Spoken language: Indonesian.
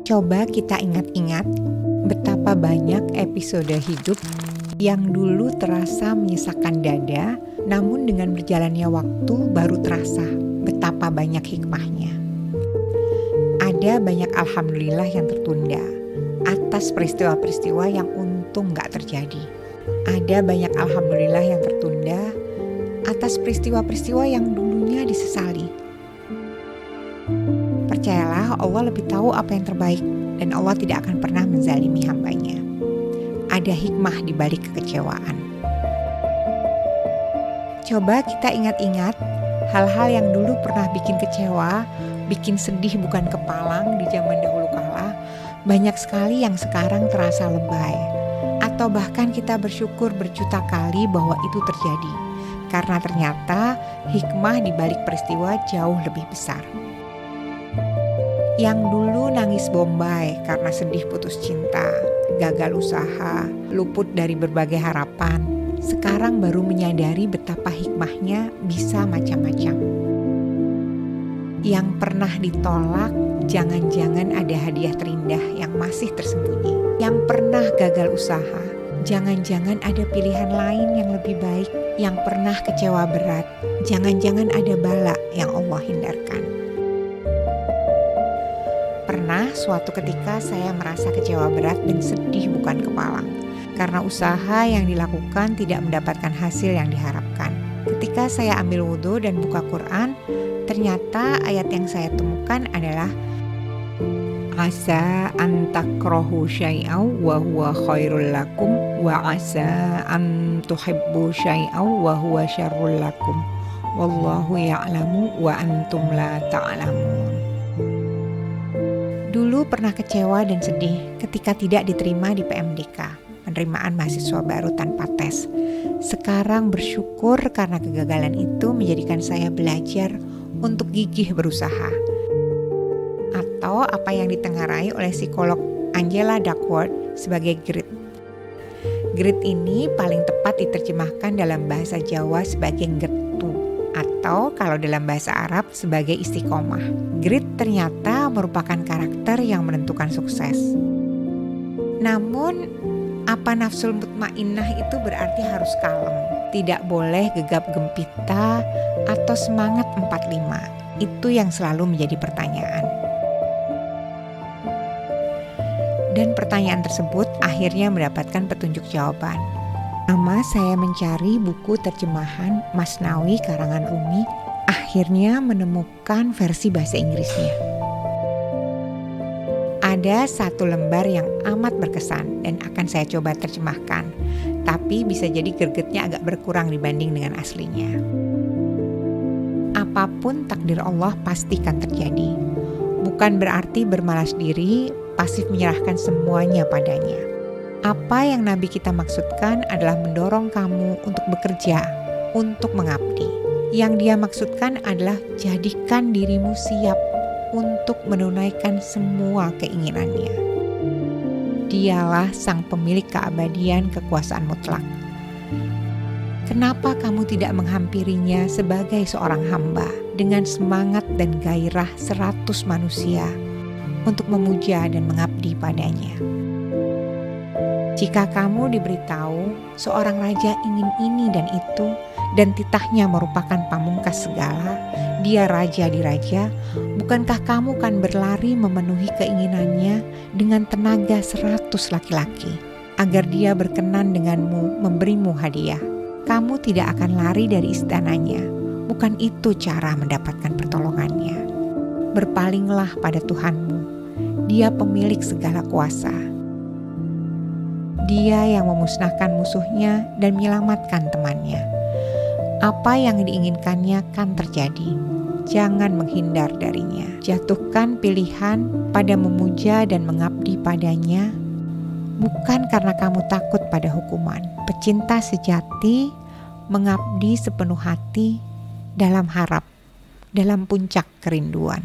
Coba kita ingat-ingat betapa banyak episode hidup yang dulu terasa menyesakkan dada, namun dengan berjalannya waktu baru terasa betapa banyak hikmahnya. Ada banyak alhamdulillah yang tertunda atas peristiwa-peristiwa yang untung gak terjadi. Ada banyak alhamdulillah yang tertunda atas peristiwa-peristiwa yang dulunya disesali. Percayalah, Allah lebih tahu apa yang terbaik dan Allah tidak akan pernah menzalimi hambanya. Ada hikmah di balik kekecewaan. Coba kita ingat-ingat hal-hal yang dulu pernah bikin kecewa, bikin sedih bukan kepalang di zaman dahulu kala. Banyak sekali yang sekarang terasa lebay. Atau bahkan kita bersyukur berjuta kali bahwa itu terjadi. Karena ternyata hikmah di balik peristiwa jauh lebih besar. Yang dulu nangis bombay karena sedih putus cinta, gagal usaha, luput dari berbagai harapan, sekarang baru menyadari betapa hikmahnya bisa macam-macam. Yang pernah ditolak, jangan-jangan ada hadiah terindah yang masih tersembunyi. Yang pernah gagal usaha, jangan-jangan ada pilihan lain yang lebih baik. Yang pernah kecewa berat, jangan-jangan ada bala yang Allah hindarkan. Pernah suatu ketika saya merasa kecewa berat dan sedih bukan kepalang karena usaha yang dilakukan tidak mendapatkan hasil yang diharapkan. Ketika saya ambil wudhu dan buka Quran, ternyata ayat yang saya temukan adalah asa an takrahu syai'aw wa huwa khairul lakum wa asa an tuhibbu syai'aw wa huwa syarrul lakum wallahu ya'lamu wa antum la ta'lamun. Dulu pernah kecewa dan sedih ketika tidak diterima di PMDK, penerimaan mahasiswa baru tanpa tes. Sekarang bersyukur karena kegagalan itu menjadikan saya belajar untuk gigih berusaha. Atau apa yang ditengarai oleh psikolog Angela Duckworth sebagai grit. Grit ini paling tepat diterjemahkan dalam bahasa Jawa sebagai gertu, atau kalau dalam bahasa Arab sebagai istiqomah. Grit ternyata merupakan karakter yang menentukan sukses. Namun, apa nafsul mutmainnah itu berarti harus kalem. Tidak boleh gegap gempita atau semangat 45. Itu yang selalu menjadi pertanyaan. Dan pertanyaan tersebut akhirnya mendapatkan petunjuk jawaban. Saya mencari buku terjemahan Masnawi karangan Rumi, akhirnya menemukan versi bahasa Inggrisnya. Ada satu lembar yang amat berkesan dan akan saya coba terjemahkan, tapi bisa jadi gregetnya agak berkurang dibanding dengan aslinya. Apapun takdir Allah pastikan terjadi. Bukan berarti bermalas diri, pasif menyerahkan semuanya padanya. Apa yang Nabi kita maksudkan adalah mendorong kamu untuk bekerja, untuk mengabdi. Yang dia maksudkan adalah jadikan dirimu siap untuk menunaikan semua keinginannya. Dialah sang pemilik keabadian kekuasaan mutlak. Kenapa kamu tidak menghampirinya sebagai seorang hamba dengan semangat dan gairah 100 manusia untuk memuja dan mengabdi padanya? Jika kamu diberitahu seorang raja ingin ini dan itu, dan titahnya merupakan pamungkas segala, dia raja di raja, bukankah kamu kan berlari memenuhi keinginannya dengan tenaga 100 laki-laki, agar dia berkenan denganmu memberimu hadiah? Kamu tidak akan lari dari istananya, bukan itu cara mendapatkan pertolongannya. Berpalinglah pada Tuhanmu, Dia pemilik segala kuasa. Dia yang memusnahkan musuhnya dan menyelamatkan temannya. Apa yang diinginkannya kan terjadi. Jangan menghindar darinya. Jatuhkan pilihan pada memuja dan mengabdi padanya, bukan karena kamu takut pada hukuman. Pecinta sejati mengabdi sepenuh hati dalam harap, dalam puncak kerinduan.